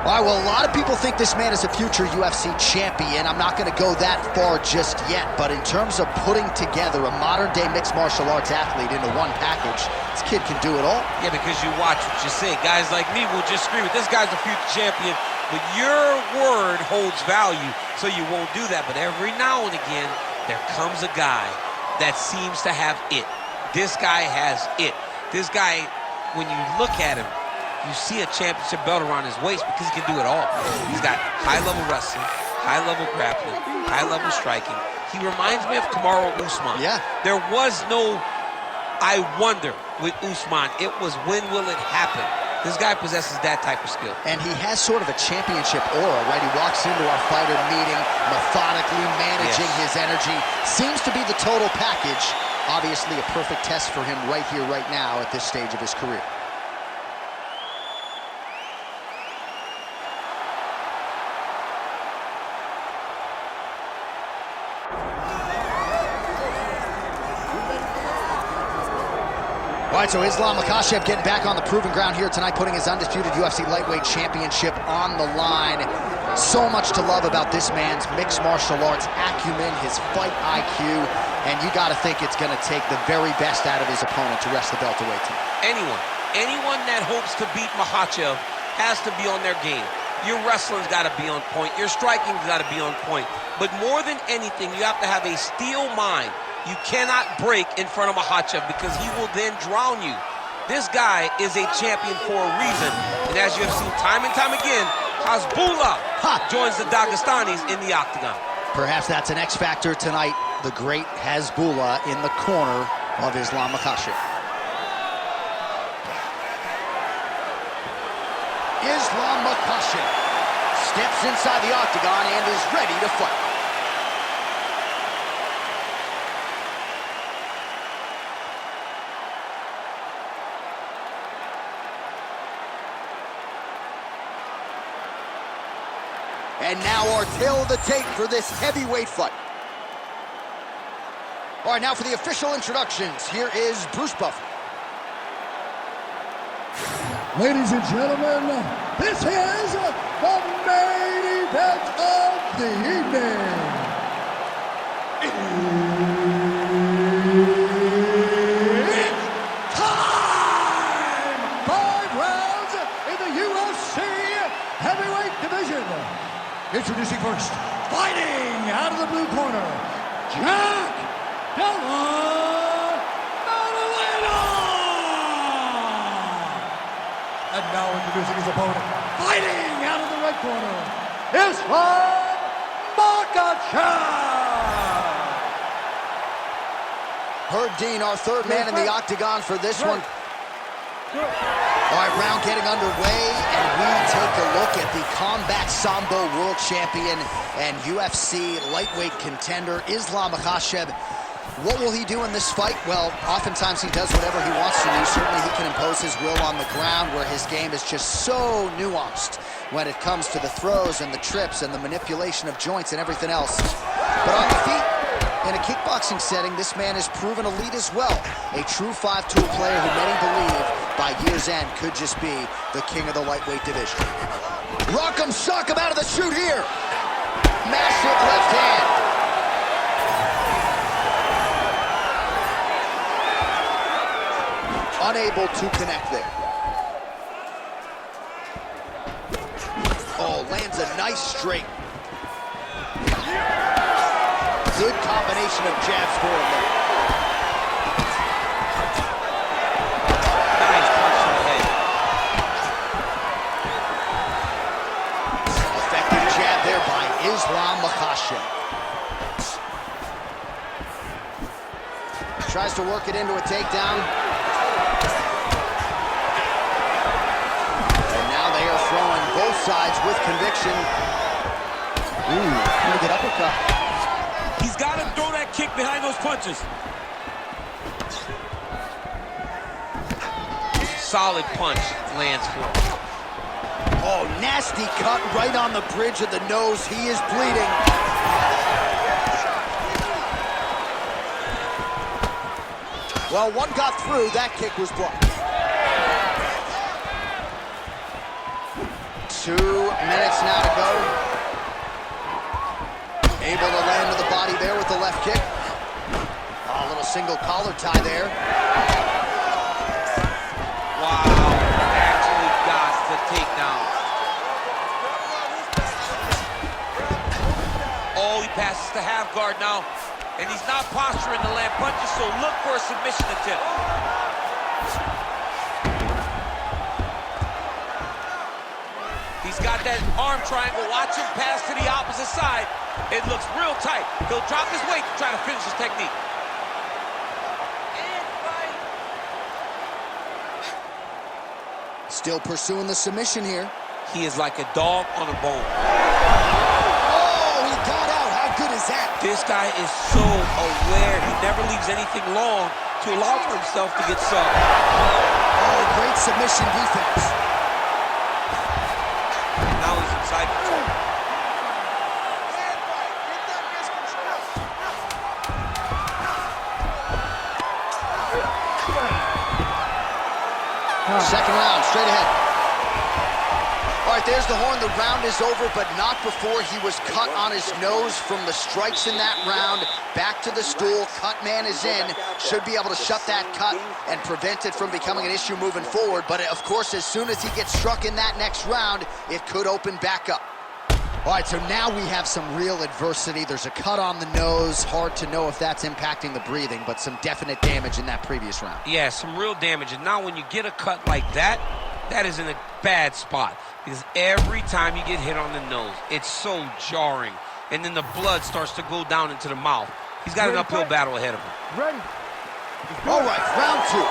All right, well, a lot of people think this man is a future UFC champion. I'm not going to go that far just yet, but in terms of putting together a modern-day mixed martial arts athlete into one package, this kid can do it all. Yeah, because you watch what you say. Guys like me will just scream, this guy's a future champion, but your word holds value, so you won't do that. But every now and again, there comes a guy that seems to have it. This guy has it. This guy, when you look at him, you see a championship belt around his waist because he can do it all. He's got high-level wrestling, high-level grappling, high-level striking. He reminds me of Kamaru Usman. Yeah. There was no I wonder with Usman. It was when will it happen? This guy possesses that type of skill. And he has sort of a championship aura, right? He walks into our fighter meeting, methodically managing his energy. Seems to be the total package. Obviously a perfect test for him right here, right now at this stage of his career. All right, so Islam Makhachev getting back on the proving ground here tonight, putting his undisputed UFC lightweight championship on the line. So much to love about this man's mixed martial arts acumen, his fight IQ, and you got to think it's going to take the very best out of his opponent to wrest the welterweight team. Anyone that hopes to beat Makhachev has to be on their game. Your wrestling's got to be on point. Your striking's got to be on point. But more than anything, you have to have a steel mind. You cannot break in front of Makhachev because he will then drown you. This guy is a champion for a reason. And as you have seen time and time again, Hasbullah joins the Dagestanis in the octagon. Perhaps that's an X factor tonight. The great Hasbullah in the corner of Islam Makhachev. Islam Makhachev steps inside the octagon and is ready to fight. And now our tale of the tape for this heavyweight fight. All right, now for the official introductions. Here is Bruce Buffer. Ladies and gentlemen, this is the main event of the evening. It's time! 5 rounds in the UFC heavyweight division. Introducing first, fighting out of the blue corner, Jack Della Maddalena! And now introducing his opponent, fighting out of the red corner, Islam Makhachev! Herb Dean, our third man in the octagon for this one. All right, round getting underway, and we take a look at the Combat Sambo world champion and UFC lightweight contender, Islam Makhachev. What will he do in this fight? Well, oftentimes he does whatever he wants to do. Certainly he can impose his will on the ground, where his game is just so nuanced when it comes to the throws and the trips and the manipulation of joints and everything else. But on the feet, in a kickboxing setting, this man is proven elite as well. A true 5-tool player who many believe by year's end could just be the king of the lightweight division. Rock'em sock'em out of the chute here. Massive left hand. Unable to connect there. Oh, lands a nice straight. Good combination of jabs for him there. Nice punch to the head. Effective jab there by Islam Makhachev. Tries to work it into a takedown. And now they are throwing both sides with conviction. Ooh, pretty good uppercut. He's got to throw that kick behind those punches. Solid punch lands for him. Oh, nasty cut right on the bridge of the nose. He is bleeding. Well, one got through. That kick was blocked. 2 minutes now to go. Able to land to the body there with the left kick. A little single collar tie there. Wow, actually got the takedown. Oh, he passes the half guard now. And he's not posturing to land punches, so look for a submission attempt. He's got that arm triangle. Watch him pass to the opposite side. It looks real tight. He'll drop his weight to try to finish his technique. Still pursuing the submission here. He is like a dog on a bone. Oh, he got out. How good is that? This guy is so aware. He never leaves anything long to allow for himself to get subbed. Oh, great submission defense. Now he's inside control. Second round, straight ahead. All right, there's the horn. The round is over, but not before he was cut on his nose from the strikes in that round. Back to the stool. Cut man is in. Should be able to shut that cut and prevent it from becoming an issue moving forward. But, of course, as soon as he gets struck in that next round, it could open back up. All right, so now we have some real adversity. There's a cut on the nose. Hard to know if that's impacting the breathing, but some definite damage in that previous round. Yeah, some real damage. And now when you get a cut like that, that is in a bad spot. Because every time you get hit on the nose, it's so jarring. And then the blood starts to go down into the mouth. He's got an uphill battle ahead of him. Ready. All right, round 2.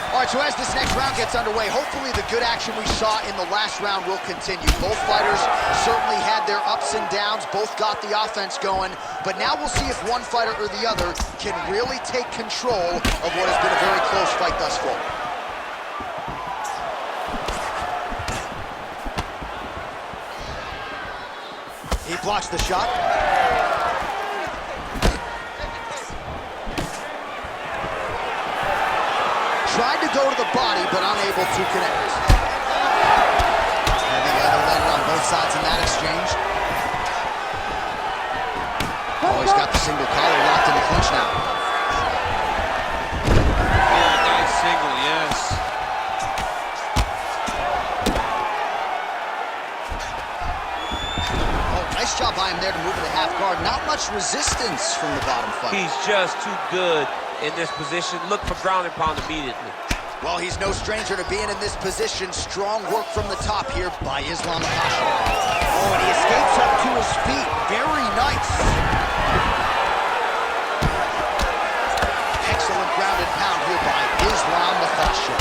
All right, so as this next round gets underway, hopefully the good action we saw in the last round will continue. Both fighters certainly had their ups and downs, both got the offense going, but now we'll see if one fighter or the other can really take control of what has been a very close fight thus far. He blocks the shot. Tried to go to the body, but unable to connect. Heavy leather landed on both sides in that exchange. Oh, he's got the single collar locked in the clinch now. Oh, nice single, yes. Oh, nice job by him there to move to the half guard. Not much resistance from the bottom fighter. He's just too good in this position. Look for ground and pound immediately. Well, he's no stranger to being in this position. Strong work from the top here by Islam Makhachev. Oh, and he escapes up to his feet. Very nice. Excellent ground and pound here by Islam Makhachev.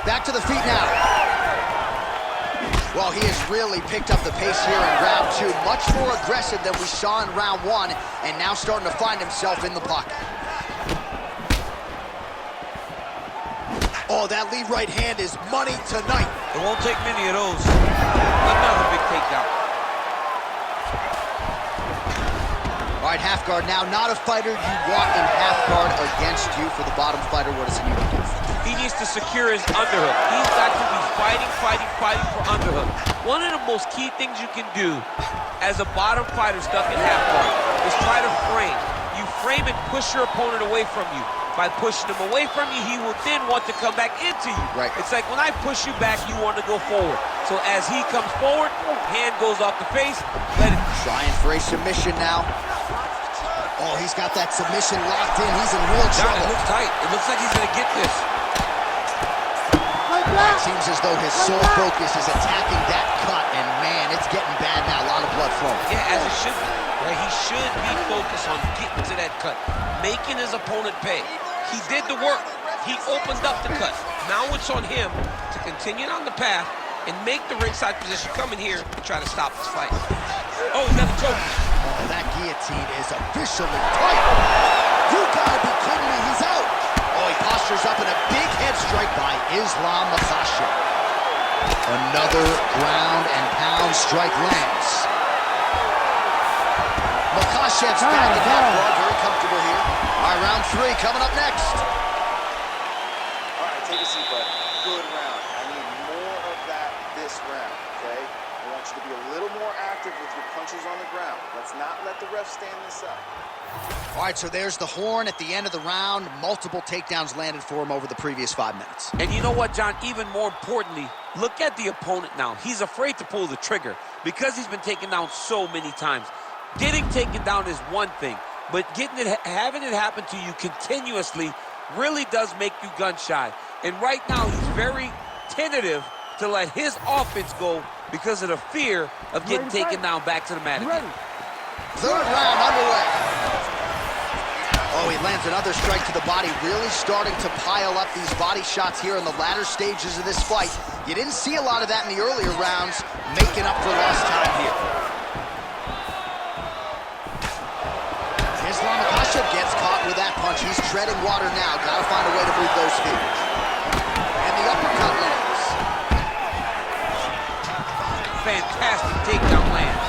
Back to the feet now. Well, he has really picked up the pace here in round 2. Much more aggressive than we saw in round 1, and now starting to find himself in the pocket. Oh, that lead right hand is money tonight. It won't take many of those. Another big takedown. All right, half guard now. Not a fighter you want in half guard against you. For the bottom fighter, what does he need to do? He needs to secure his underhook. He's got to be fighting for underhook. One of the most key things you can do as a bottom fighter stuck in half guard is try to frame. You frame and push your opponent away from you. By pushing him away from you, he will then want to come back into you. Right. It's like when I push you back, you want to go forward. So as he comes forward, hand goes off the face, let it. Trying for a submission now. Oh, he's got that submission locked in. He's in real trouble. It looks tight. It looks like he's going to get this. It seems as though his sole focus is attacking that cut, and man, it's getting bad now. A lot of blood flowing. Yeah, as it should be. Right? He should be focused on getting to that cut, making his opponent pay. He did the work. He opened up the cut. Now it's on him to continue on the path and make the ringside position come in here and try to stop this fight. Oh, he's got the choke. Oh, that guillotine is officially tight. You gotta be kidding me. He's out. Oh, he postures up in a big head strike by Islam Makhachev. Another ground and pound strike lands. Makhachev's back in half guard, very comfortable here. All right, round 3 coming up next. Take a seat, bud. Good round. I need more of that this round, okay? I want you to be a little more active with your punches on the ground. Let's not let the ref stand this up. All right, so there's the horn at the end of the round. Multiple takedowns landed for him over the previous 5 minutes. And you know what, John? Even more importantly, look at the opponent now. He's afraid to pull the trigger because he's been taken down so many times. Getting taken down is one thing, but having it happen to you continuously really does make you gun shy. And right now, he's very tentative to let his offense go because of the fear of getting taken down back to the mat again. Third round underway. Oh, he lands another strike to the body, really starting to pile up these body shots here in the latter stages of this fight. You didn't see a lot of that in the earlier rounds, making up for lost time here. Makhachev gets caught with that punch. He's treading water now. Got to find a way to move those feet. And the uppercut lands. Fantastic takedown lands.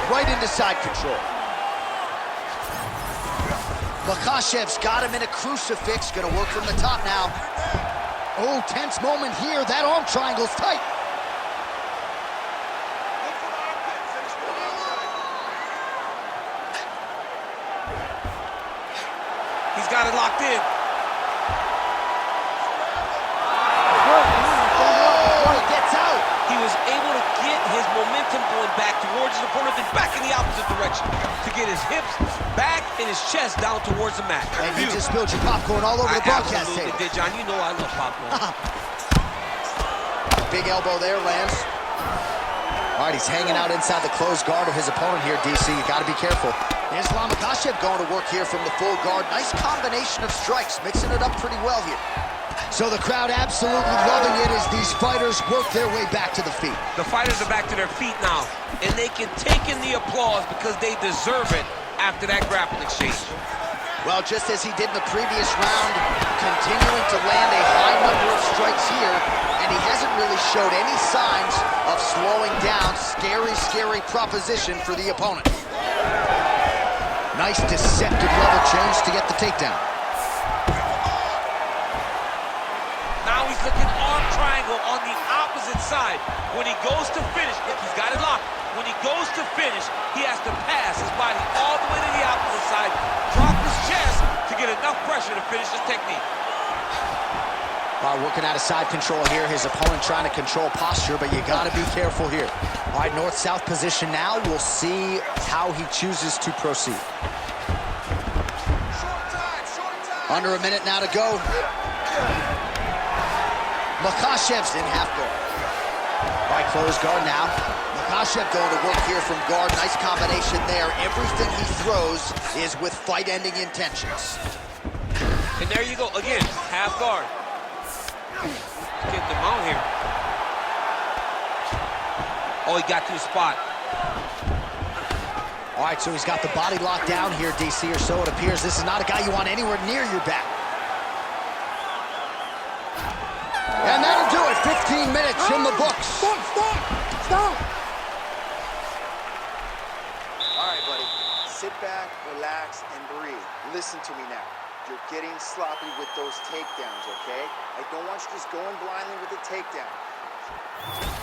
Right into side control. Makhachev's got him in a crucifix. Gonna work from the top now. Oh, tense moment here. That arm triangle's tight. He's got it locked in. Oh, it gets out. He was able to get his momentum going back towards his opponent and back in the opposite direction to get his hips back and his chest down towards the mat. And you just spilled your popcorn all over the broadcast table. table. Did, John. You know I love popcorn. Big elbow there lands. All right, he's hanging out inside the closed guard of his opponent here, DC. You got to be careful. Makhachev going to work here from the full guard. Nice combination of strikes, mixing it up pretty well here. So the crowd absolutely loving it as these fighters work their way back to the feet. The fighters are back to their feet now, and they can take in the applause because they deserve it after that grappling exchange. Well, just as he did in the previous round, continuing to land a high number of strikes here, and he hasn't really showed any signs of slowing down. Scary, scary proposition for the opponent. Nice deceptive level change to get the takedown. Now he's looking arm triangle on the opposite side. When he goes to finish, look, he's got it locked. When he goes to finish, he has to pass his body all the way to the opposite side, drop his chest to get enough pressure to finish his technique. All right, working out of side control here. His opponent trying to control posture, but you got to be careful here. All right, north-south position now. We'll see how he chooses to proceed. Under a minute now to go. Makhachev's in half guard. All right, closed guard now. Makhachev going to work here from guard. Nice combination there. Everything he throws is with fight-ending intentions. And there you go, again, half guard. Getting them out here. Oh, he got to the spot. All right, so he's got the body locked down here, DC, or so it appears. This is not a guy you want anywhere near your back. And that'll do it. 15 minutes in the books. Stop! All right, buddy. Sit back, relax, and breathe. Listen to me now. You're getting sloppy with those takedowns, okay? I don't want you just going blindly with the takedown.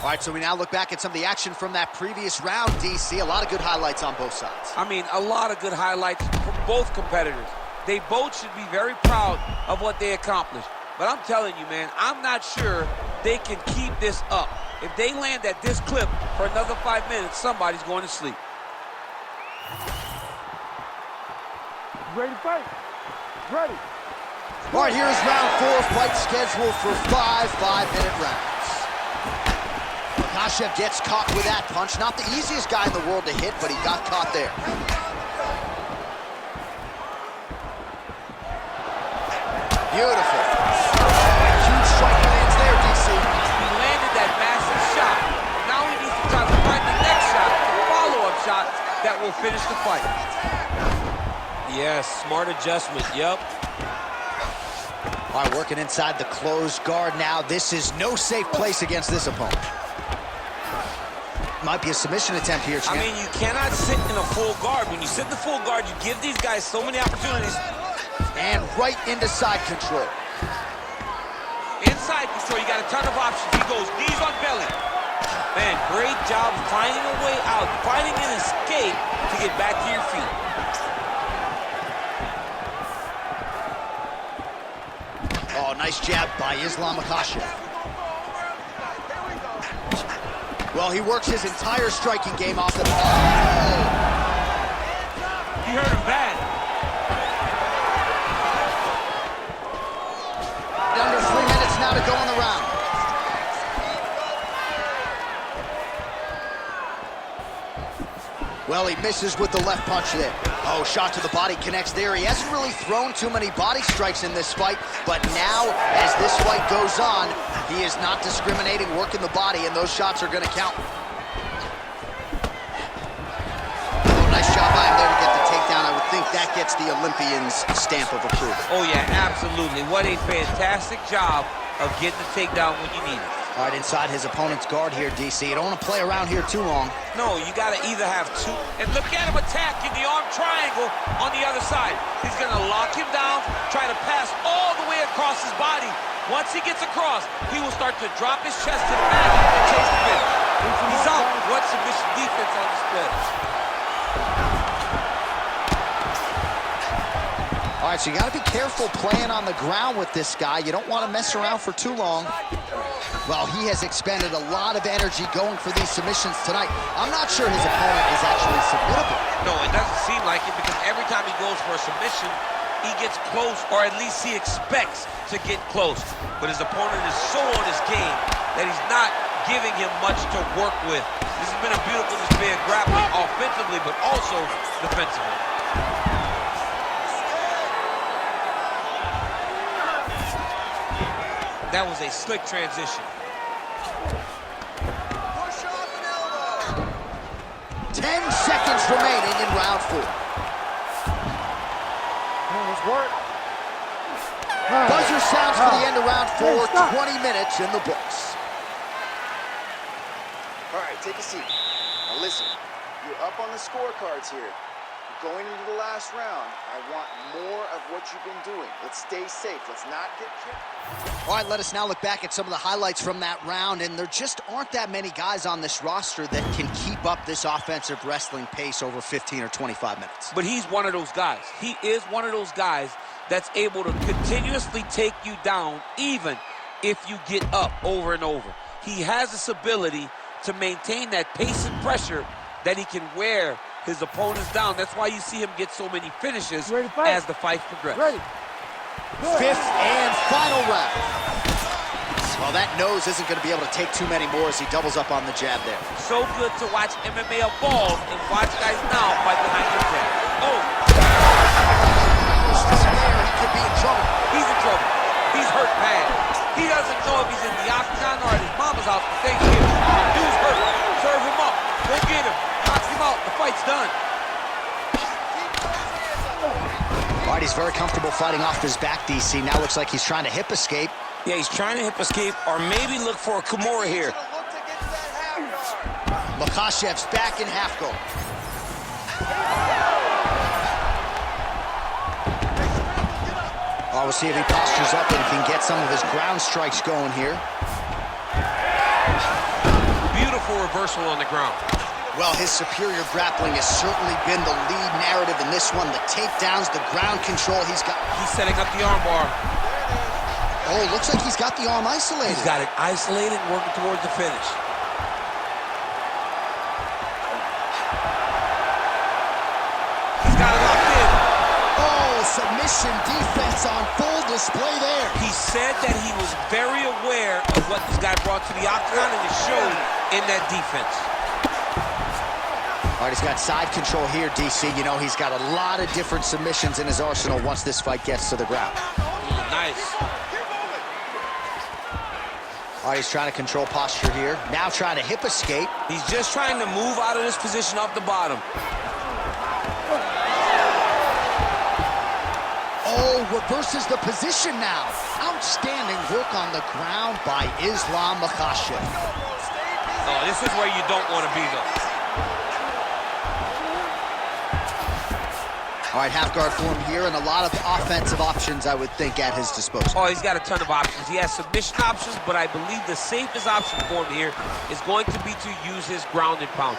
All right, so we now look back at some of the action from that previous round, DC. A lot of good highlights on both sides. I mean, a lot of good highlights from both competitors. They both should be very proud of what they accomplished. But I'm telling you, man, I'm not sure they can keep this up. If they land at this clip for another 5 minutes, somebody's going to sleep. Ready to fight? Ready. All right, here's round 4, fight scheduled for 5 5-minute rounds. Makhachev gets caught with that punch. Not the easiest guy in the world to hit, but he got caught there. Beautiful. Huge strike lands there, DC. He landed that massive shot. Now he needs to try to find the next shot, the follow-up shot that will finish the fight. Yes, smart adjustment, yep. All right, working inside the closed guard now. This is no safe place against this opponent. might be a submission attempt here, champ. I mean, you cannot sit in a full guard. When you sit in the full guard, you give these guys so many opportunities. And right into side control. Inside control, you got a ton of options. He goes knees on belly. Man, great job finding a way out, finding an escape to get back to your feet. Oh, nice jab by Islam Makhachev. Well, he works his entire striking game off the... Oh. He hurt him bad. Under 3 minutes now to go in the round. Well, he misses with the left punch there. Oh, shot to the body connects there. He hasn't really thrown too many body strikes in this fight, but now, as this fight goes on, he is not discriminating, working the body, and those shots are going to count. Oh, nice job by him there to get the takedown. I would think that gets the Olympian's stamp of approval. Oh, yeah, absolutely. What a fantastic job of getting the takedown when you need it. All right, inside his opponent's guard here, DC. You don't want to play around here too long. No, you got to either have two. And look at him attacking the arm triangle on the other side. He's going to lock him down, try to pass all the way across his body. Once he gets across, he will start to drop his chest to the back and chase the finish. He's out. What submission defense on display. All right, so you got to be careful playing on the ground with this guy. You don't want to mess around for too long. Well, he has expended a lot of energy going for these submissions tonight. I'm not sure his opponent is actually submittable. No, it doesn't seem like it, because every time he goes for a submission, he gets close, or at least he expects to get close. But his opponent is so on his game that he's not giving him much to work with. This has been a beautiful display of grappling offensively, but also defensively. That was a slick transition. Push off an elbow. 10 seconds remaining in round 4. Let's work. Buzzer sounds for the end of round 4, 20 minutes in the books. All right, take a seat. Now listen, you're up on the scorecards here. Going into the last round, I want more of what you've been doing. Let's stay safe. Let's not get killed. All right, let us now look back at some of the highlights from that round, and there just aren't that many guys on this roster that can keep up this offensive wrestling pace over 15 or 25 minutes. But he's one of those guys. He is one of those guys that's able to continuously take you down, even if you get up over and over. He has this ability to maintain that pace and pressure that he can wear his opponents down. That's why you see him get so many finishes as the fight progresses. Fifth and final round. Well, that nose isn't going to be able to take too many more as he doubles up on the jab there. So good to watch MMA evolve and watch guys now fight behind the jab. Oh! He could be in trouble. He's in trouble. He's hurt bad. He doesn't know if he's in the octagon or at his mama's house for Thanksgiving. The dude's hurt. Serve him up. Go get him. Knock him out. The fight's done. All right, he's very comfortable fighting off his back, DC. Now looks like he's trying to hip escape. Yeah, he's trying to hip escape or maybe look for a Kimura here. Makhachev's back in half guard. We'll see if he postures up and can get some of his ground strikes going here. Beautiful reversal on the ground. Well, his superior grappling has certainly been the lead narrative in this one. The takedowns, the ground control he's got. He's setting up the arm bar. Oh, looks like he's got the arm isolated. He's got it isolated, working towards the finish. He's got it locked in. Oh, submission defense on full display there. He said that he was very aware of what this guy brought to the octagon, and it showed in that defense. All right, he's got side control here, DC. You know, he's got a lot of different submissions in his arsenal once this fight gets to the ground. Nice. All right, he's trying to control posture here. Now trying to hip escape. He's just trying to move out of this position off the bottom. Oh, reverses the position now. Outstanding work on the ground by Islam Makhachev. Oh, this is where you don't want to be, though. All right, half guard form here, and a lot of offensive options, I would think, at his disposal. Oh, he's got a ton of options. He has submission options, but I believe the safest option for him here is going to be to use his ground and pound.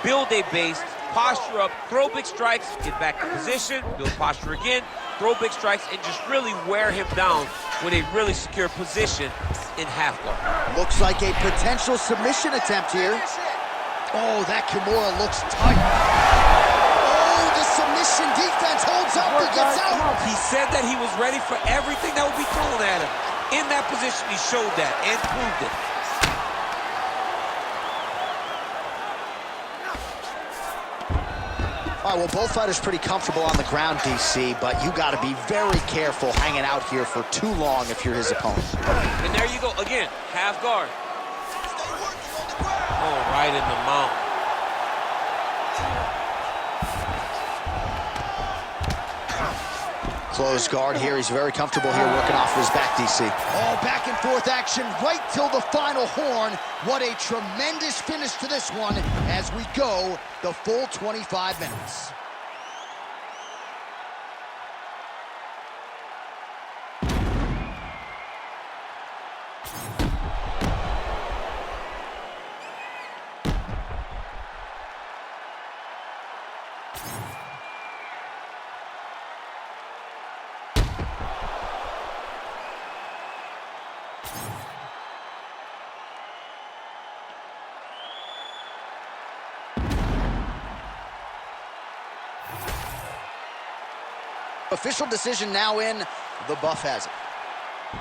Build a base, posture up, throw big strikes, get back in position, build posture again, throw big strikes, and just really wear him down with a really secure position in half guard. Looks like a potential submission attempt here. Oh, that Kimura looks tight. Oh, the submission defense holds up, he gets out. He said that he was ready for everything that would be thrown at him. In that position, he showed that and proved it. All right, well, both fighters pretty comfortable on the ground, DC, but you got to be very careful hanging out here for too long if you're his opponent. And there you go, again, half guard. Oh, right in the mount. Close guard here. He's very comfortable here working off his back, DC. Oh, back and forth action right till the final horn. What a tremendous finish to this one as we go the full 25 minutes. Official decision now in. The buff has it.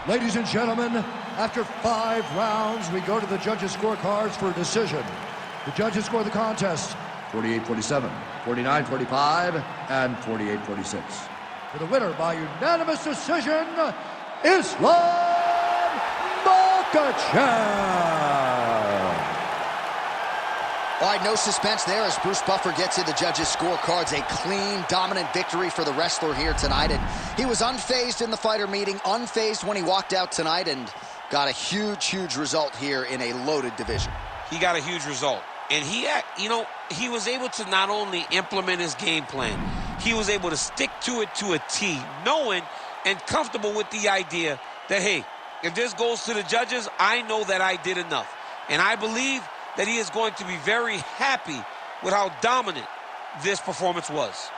Ladies and gentlemen, after 5 rounds, we go to the judges' scorecards for a decision. The judges score the contest 48-47, 49-45, and 48-46. For the winner by unanimous decision, Islam Makhachev. All right, no suspense there as Bruce Buffer gets you the judges' scorecards. A clean, dominant victory for the wrestler here tonight. And he was unfazed in the fighter meeting, unfazed when he walked out tonight, and got a huge, huge result here in a loaded division. He got a huge result. And he was able to not only implement his game plan, he was able to stick to it to a T, knowing and comfortable with the idea that, hey, if this goes to the judges, I know that I did enough. And I believe that he is going to be very happy with how dominant this performance was.